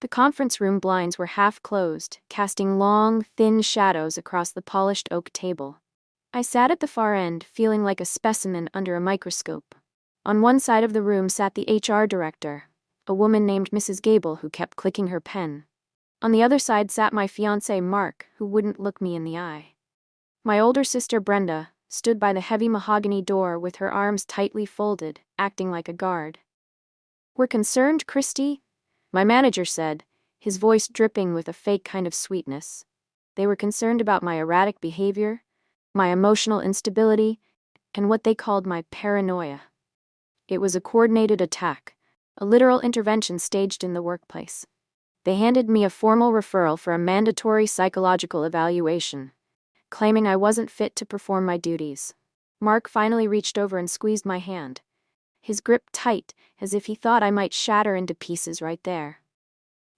The conference room blinds were half closed, casting long, thin shadows across the polished oak table. I sat at the far end, feeling like a specimen under a microscope. On one side of the room sat the HR director, a woman named Mrs. Gable who kept clicking her pen. On the other side sat my fiancé Mark, who wouldn't look me in the eye. My older sister Brenda stood by the heavy mahogany door with her arms tightly folded, acting like a guard. "We're concerned, Christy," my manager said, his voice dripping with a fake kind of sweetness. They were concerned about my erratic behavior, my emotional instability, and what they called my paranoia. It was a coordinated attack, a literal intervention staged in the workplace. They handed me a formal referral for a mandatory psychological evaluation, claiming I wasn't fit to perform my duties. Mark finally reached over and squeezed my hand, his grip tight, as if he thought I might shatter into pieces right there.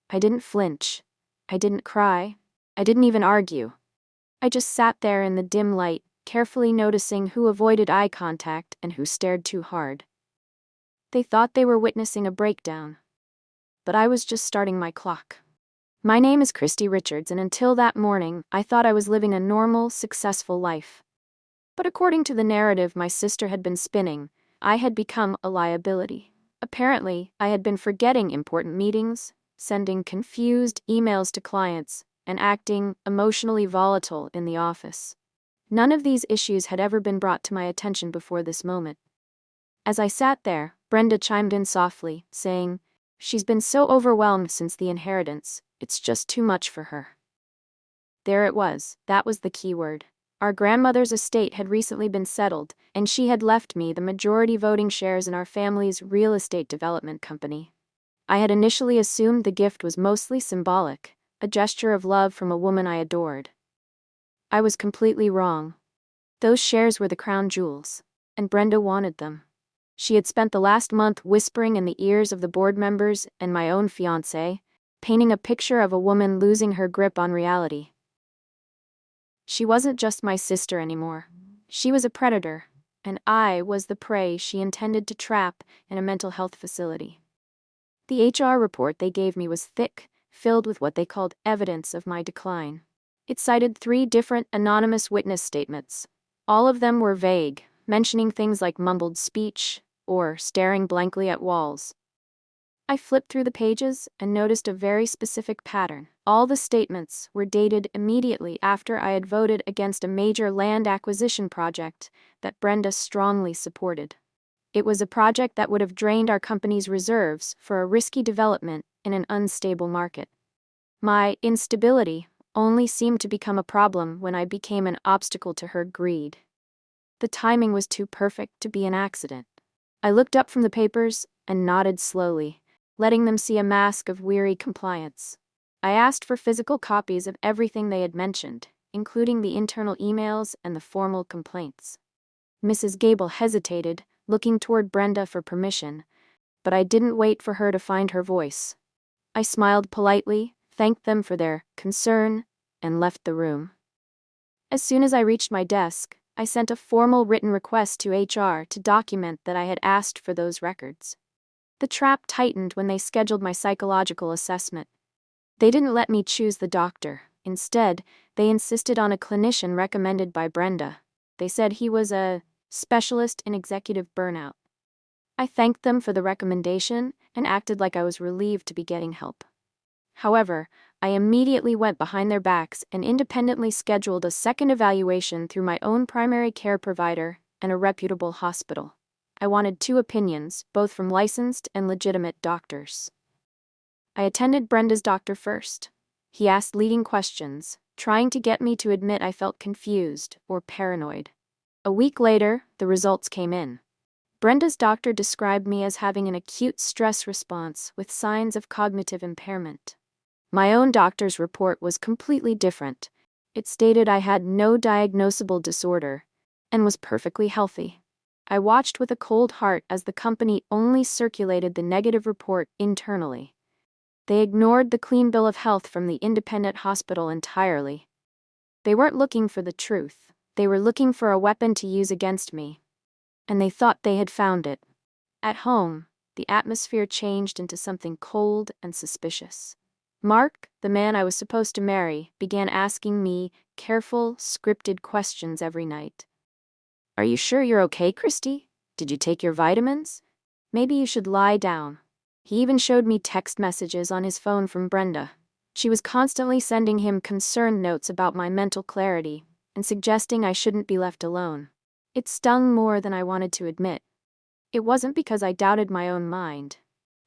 I didn't flinch. I didn't cry. I didn't even argue. I just sat there in the dim light, carefully noticing who avoided eye contact and who stared too hard. They thought they were witnessing a breakdown, but I was just starting my clock. My name is Christy Richards, and until that morning, I thought I was living a normal, successful life. But according to the narrative my sister had been spinning, I had become a liability. Apparently, I had been forgetting important meetings, sending confused emails to clients, and acting emotionally volatile in the office. None of these issues had ever been brought to my attention before this moment. As I sat there, Brenda chimed in softly, saying, "She's been so overwhelmed since the inheritance, it's just too much for her." There it was, that was the key word. Our grandmother's estate had recently been settled, and she had left me the majority voting shares in our family's real estate development company. I had initially assumed the gift was mostly symbolic, a gesture of love from a woman I adored. I was completely wrong. Those shares were the crown jewels, and Brenda wanted them. She had spent the last month whispering in the ears of the board members and my own fiancé, painting a picture of a woman losing her grip on reality. She wasn't just my sister anymore. She was a predator, and I was the prey she intended to trap in a mental health facility. The HR report they gave me was thick, filled with what they called evidence of my decline. It cited 3 different anonymous witness statements. All of them were vague, mentioning things like mumbled speech or staring blankly at walls. I flipped through the pages and noticed a very specific pattern. All the statements were dated immediately after I had voted against a major land acquisition project that Brenda strongly supported. It was a project that would have drained our company's reserves for a risky development in an unstable market. My instability only seemed to become a problem when I became an obstacle to her greed. The timing was too perfect to be an accident. I looked up from the papers and nodded slowly, letting them see a mask of weary compliance. I asked for physical copies of everything they had mentioned, including the internal emails and the formal complaints. Mrs. Gable hesitated, looking toward Brenda for permission, but I didn't wait for her to find her voice. I smiled politely, thanked them for their concern, and left the room. As soon as I reached my desk, I sent a formal written request to HR to document that I had asked for those records. The trap tightened when they scheduled my psychological assessment. They didn't let me choose the doctor. Instead, they insisted on a clinician recommended by Brenda. They said he was a specialist in executive burnout. I thanked them for the recommendation and acted like I was relieved to be getting help. However, I immediately went behind their backs and independently scheduled a second evaluation through my own primary care provider and a reputable hospital. I wanted 2 opinions, both from licensed and legitimate doctors. I attended Brenda's doctor first. He asked leading questions, trying to get me to admit I felt confused or paranoid. A week later, the results came in. Brenda's doctor described me as having an acute stress response with signs of cognitive impairment. My own doctor's report was completely different. It stated I had no diagnosable disorder and was perfectly healthy. I watched with a cold heart as the company only circulated the negative report internally. They ignored the clean bill of health from the independent hospital entirely. They weren't looking for the truth. They were looking for a weapon to use against me. And they thought they had found it. At home, the atmosphere changed into something cold and suspicious. Mark, the man I was supposed to marry, began asking me careful, scripted questions every night. Are you sure you're okay, Christy? Did you take your vitamins? Maybe you should lie down. He even showed me text messages on his phone from Brenda. She was constantly sending him concerned notes about my mental clarity and suggesting I shouldn't be left alone. It stung more than I wanted to admit. It wasn't because I doubted my own mind.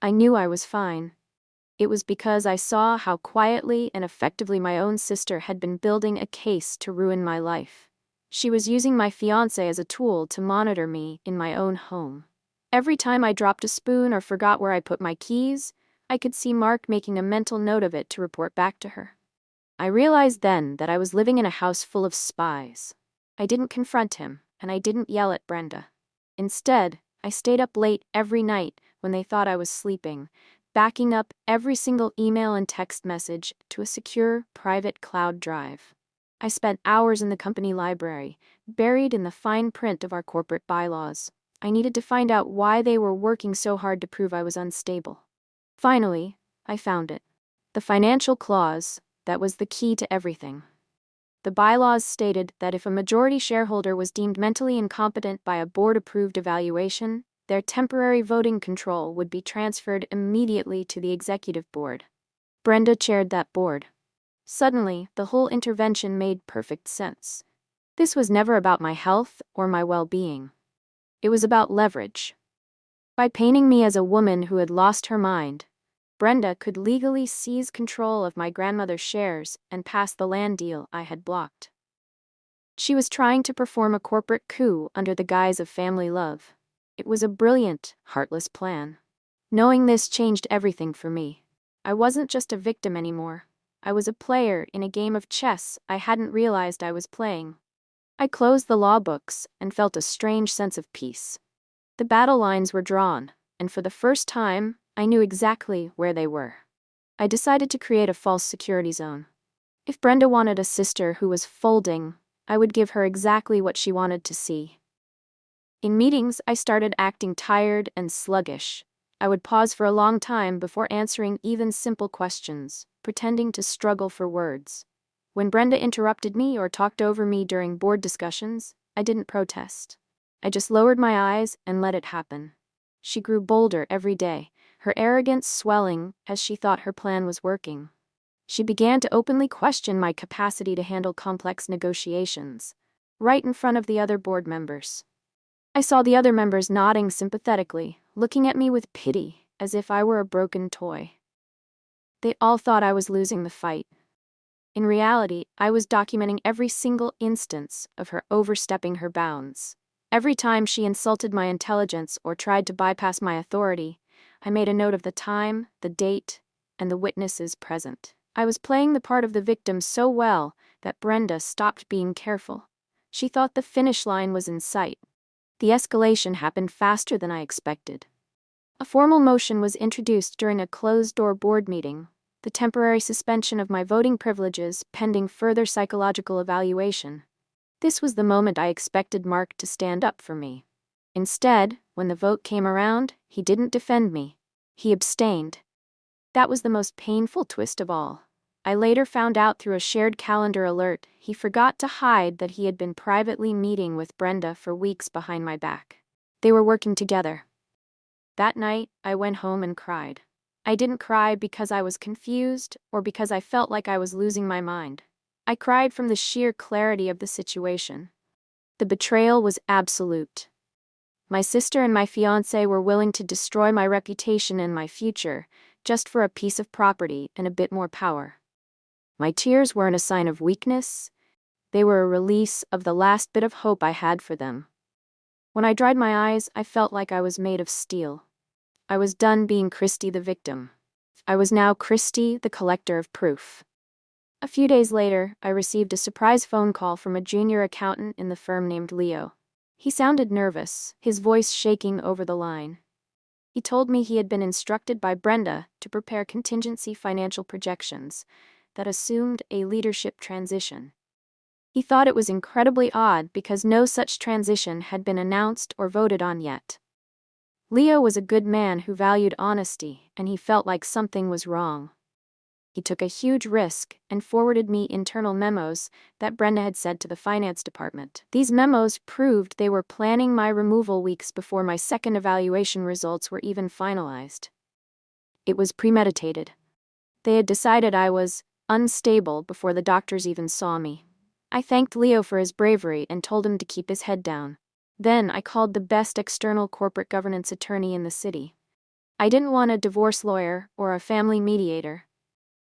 I knew I was fine. It was because I saw how quietly and effectively my own sister had been building a case to ruin my life. She was using my fiancé as a tool to monitor me in my own home. Every time I dropped a spoon or forgot where I put my keys, I could see Mark making a mental note of it to report back to her. I realized then that I was living in a house full of spies. I didn't confront him, and I didn't yell at Brenda. Instead, I stayed up late every night when they thought I was sleeping, backing up every single email and text message to a secure, private cloud drive. I spent hours in the company library, buried in the fine print of our corporate bylaws. I needed to find out why they were working so hard to prove I was unstable. Finally, I found it. The financial clause that was the key to everything. The bylaws stated that if a majority shareholder was deemed mentally incompetent by a board-approved evaluation, their temporary voting control would be transferred immediately to the executive board. Brenda chaired that board. Suddenly, the whole intervention made perfect sense. This was never about my health or my well-being. It was about leverage. By painting me as a woman who had lost her mind, Brenda could legally seize control of my grandmother's shares and pass the land deal I had blocked. She was trying to perform a corporate coup under the guise of family love. It was a brilliant, heartless plan. Knowing this changed everything for me. I wasn't just a victim anymore. I was a player in a game of chess I hadn't realized I was playing. I closed the law books and felt a strange sense of peace. The battle lines were drawn, and for the first time, I knew exactly where they were. I decided to create a false security zone. If Brenda wanted a sister who was folding, I would give her exactly what she wanted to see. In meetings, I started acting tired and sluggish. I would pause for a long time before answering even simple questions, pretending to struggle for words. When Brenda interrupted me or talked over me during board discussions, I didn't protest. I just lowered my eyes and let it happen. She grew bolder every day, her arrogance swelling as she thought her plan was working. She began to openly question my capacity to handle complex negotiations, right in front of the other board members. I saw the other members nodding sympathetically, looking at me with pity, as if I were a broken toy. They all thought I was losing the fight. In reality, I was documenting every single instance of her overstepping her bounds. Every time she insulted my intelligence or tried to bypass my authority, I made a note of the time, the date, and the witnesses present. I was playing the part of the victim so well that Brenda stopped being careful. She thought the finish line was in sight. The escalation happened faster than I expected. A formal motion was introduced during a closed-door board meeting, the temporary suspension of my voting privileges pending further psychological evaluation. This was the moment I expected Mark to stand up for me. Instead, when the vote came around, he didn't defend me. He abstained. That was the most painful twist of all. I later found out through a shared calendar alert he forgot to hide that he had been privately meeting with Brenda for weeks behind my back. They were working together. That night, I went home and cried. I didn't cry because I was confused or because I felt like I was losing my mind. I cried from the sheer clarity of the situation. The betrayal was absolute. My sister and my fiancé were willing to destroy my reputation and my future, just for a piece of property and a bit more power. My tears weren't a sign of weakness. They were a release of the last bit of hope I had for them. When I dried my eyes, I felt like I was made of steel. I was done being Christy the victim. I was now Christy the collector of proof. A few days later, I received a surprise phone call from a junior accountant in the firm named Leo. He sounded nervous, his voice shaking over the line. He told me he had been instructed by Brenda to prepare contingency financial projections that assumed a leadership transition. He thought it was incredibly odd because no such transition had been announced or voted on yet. Leo was a good man who valued honesty, and he felt like something was wrong. He took a huge risk and forwarded me internal memos that Brenda had sent to the finance department. These memos proved they were planning my removal weeks before my second evaluation results were even finalized. It was premeditated. They had decided I was unstable before the doctors even saw me. I thanked Leo for his bravery and told him to keep his head down. Then I called the best external corporate governance attorney in the city. I didn't want a divorce lawyer or a family mediator.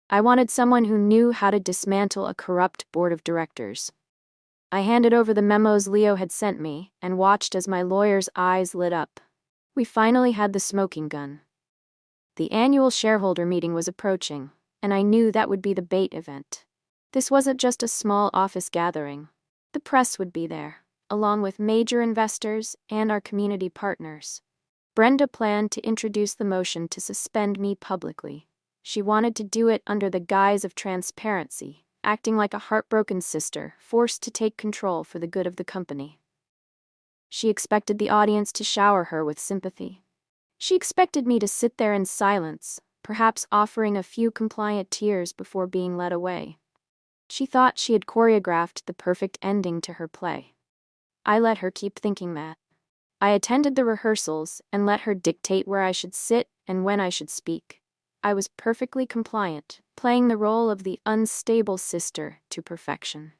I wanted someone who knew how to dismantle a corrupt board of directors. I handed over the memos Leo had sent me and watched as my lawyer's eyes lit up. We finally had the smoking gun. The annual shareholder meeting was approaching, and I knew that would be the bait event. This wasn't just a small office gathering. The press would be there, along with major investors and our community partners. Brenda planned to introduce the motion to suspend me publicly. She wanted to do it under the guise of transparency, acting like a heartbroken sister forced to take control for the good of the company. She expected the audience to shower her with sympathy. She expected me to sit there in silence, perhaps offering a few compliant tears before being led away. She thought she had choreographed the perfect ending to her play. I let her keep thinking that. I attended the rehearsals and let her dictate where I should sit and when I should speak. I was perfectly compliant, playing the role of the unstable sister to perfection.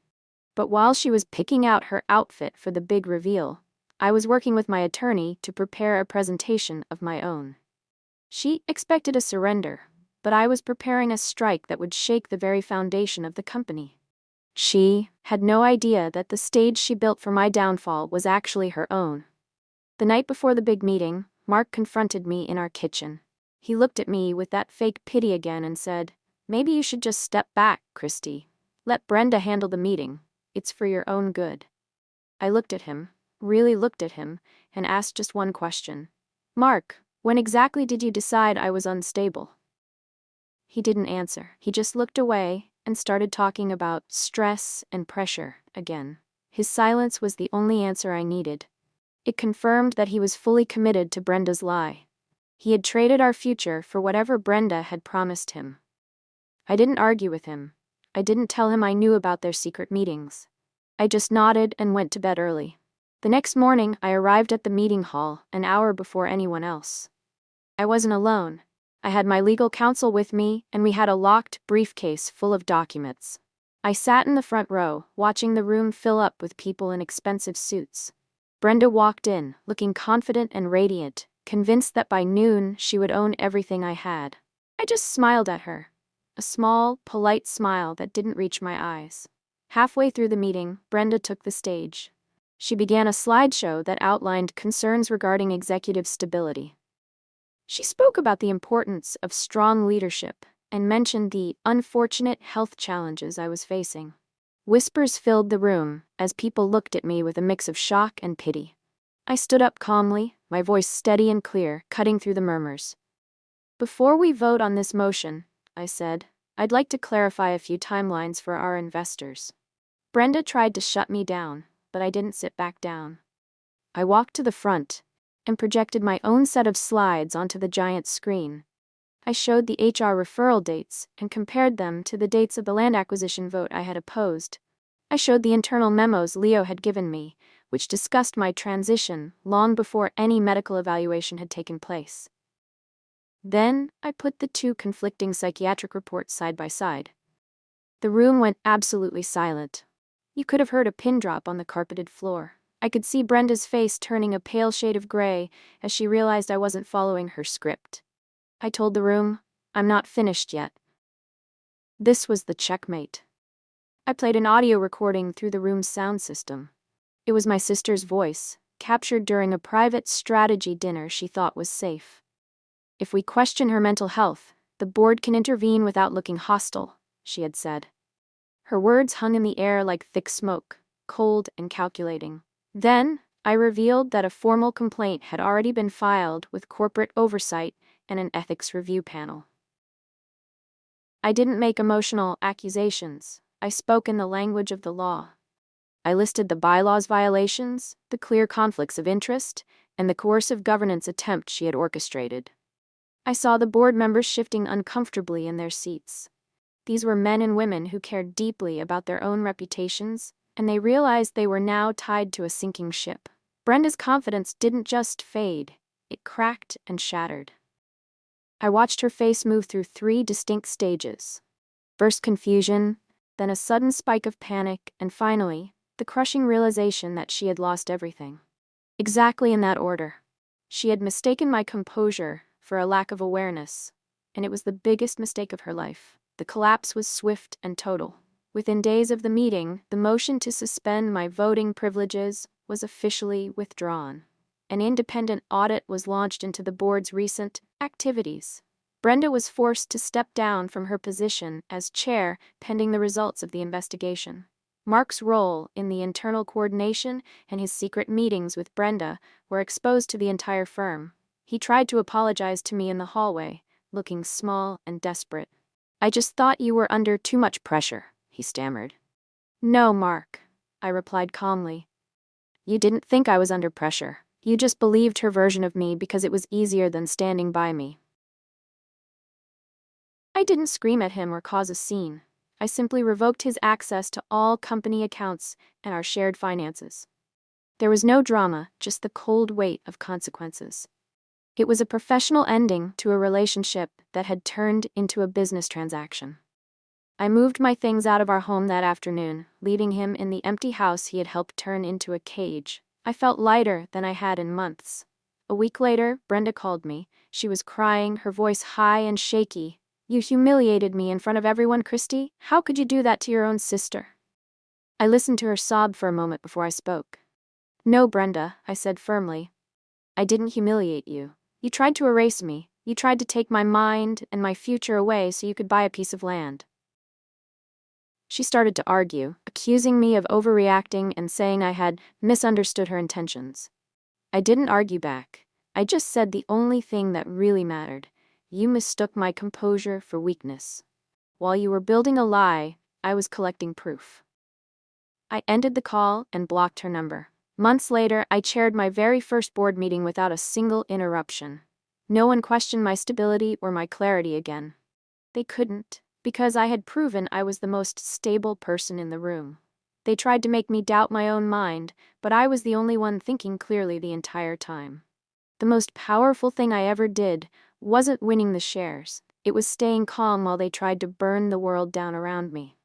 But while she was picking out her outfit for the big reveal, I was working with my attorney to prepare a presentation of my own. She expected a surrender, but I was preparing a strike that would shake the very foundation of the company. She had no idea that the stage she built for my downfall was actually her own. The night before the big meeting, Mark confronted me in our kitchen. He looked at me with that fake pity again and said, "Maybe you should just step back, Christy. Let Brenda handle the meeting. It's for your own good." I looked at him, really looked at him, and asked just one question. "Mark, when exactly did you decide I was unstable?" He didn't answer. He just looked away and started talking about stress and pressure again. His silence was the only answer I needed. It confirmed that he was fully committed to Brenda's lie. He had traded our future for whatever Brenda had promised him. I didn't argue with him. I didn't tell him I knew about their secret meetings. I just nodded and went to bed early. The next morning, I arrived at the meeting hall an hour before anyone else. I wasn't alone. I had my legal counsel with me, and we had a locked briefcase full of documents. I sat in the front row, watching the room fill up with people in expensive suits. Brenda walked in, looking confident and radiant, convinced that by noon she would own everything I had. I just smiled at her. A small, polite smile that didn't reach my eyes. Halfway through the meeting, Brenda took the stage. She began a slideshow that outlined concerns regarding executive stability. She spoke about the importance of strong leadership and mentioned the unfortunate health challenges I was facing. Whispers filled the room as people looked at me with a mix of shock and pity. I stood up calmly, my voice steady and clear, cutting through the murmurs. "Before we vote on this motion," I said, "I'd like to clarify a few timelines for our investors." Brenda tried to shut me down, but I didn't sit back down. I walked to the front and projected my own set of slides onto the giant screen. I showed the HR referral dates and compared them to the dates of the land acquisition vote I had opposed. I showed the internal memos Leo had given me, which discussed my transition long before any medical evaluation had taken place. Then I put the two conflicting psychiatric reports side by side. The room went absolutely silent. You could have heard a pin drop on the carpeted floor. I could see Brenda's face turning a pale shade of gray as she realized I wasn't following her script. I told the room, "I'm not finished yet." This was the checkmate. I played an audio recording through the room's sound system. It was my sister's voice, captured during a private strategy dinner she thought was safe. "If we question her mental health, the board can intervene without looking hostile," she had said. Her words hung in the air like thick smoke, cold and calculating. Then, I revealed that a formal complaint had already been filed with corporate oversight and an ethics review panel. I didn't make emotional accusations. I spoke in the language of the law. I listed the bylaws violations, the clear conflicts of interest, and the coercive governance attempt she had orchestrated. I saw the board members shifting uncomfortably in their seats. These were men and women who cared deeply about their own reputations, and they realized they were now tied to a sinking ship. Brenda's confidence didn't just fade, it cracked and shattered. I watched her face move through 3 distinct stages. First confusion, then a sudden spike of panic, and finally, the crushing realization that she had lost everything. Exactly in that order. She had mistaken my composure for a lack of awareness, and it was the biggest mistake of her life. The collapse was swift and total. Within days of the meeting, the motion to suspend my voting privileges was officially withdrawn. An independent audit was launched into the board's recent activities. Brenda was forced to step down from her position as chair pending the results of the investigation. Mark's role in the internal coordination and his secret meetings with Brenda were exposed to the entire firm. He tried to apologize to me in the hallway, looking small and desperate. "I just thought you were under too much pressure," he stammered. "No, Mark," I replied calmly. "You didn't think I was under pressure. You just believed her version of me because it was easier than standing by me." I didn't scream at him or cause a scene. I simply revoked his access to all company accounts and our shared finances. There was no drama, just the cold weight of consequences. It was a professional ending to a relationship that had turned into a business transaction. I moved my things out of our home that afternoon, leaving him in the empty house he had helped turn into a cage. I felt lighter than I had in months. A week later, Brenda called me. She was crying, her voice high and shaky. "You humiliated me in front of everyone, Christy. How could you do that to your own sister?" I listened to her sob for a moment before I spoke. "No, Brenda," I said firmly. "I didn't humiliate you. You tried to erase me. You tried to take my mind and my future away so you could buy a piece of land." She started to argue, accusing me of overreacting and saying I had misunderstood her intentions. I didn't argue back. I just said the only thing that really mattered. You mistook my composure for weakness. While you were building a lie, I was collecting proof. I ended the call and blocked her number. Months later, I chaired my very first board meeting without a single interruption. No one questioned my stability or my clarity again. They couldn't, because I had proven I was the most stable person in the room. They tried to make me doubt my own mind, but I was the only one thinking clearly the entire time. The most powerful thing I ever did wasn't winning the shares. It was staying calm while they tried to burn the world down around me.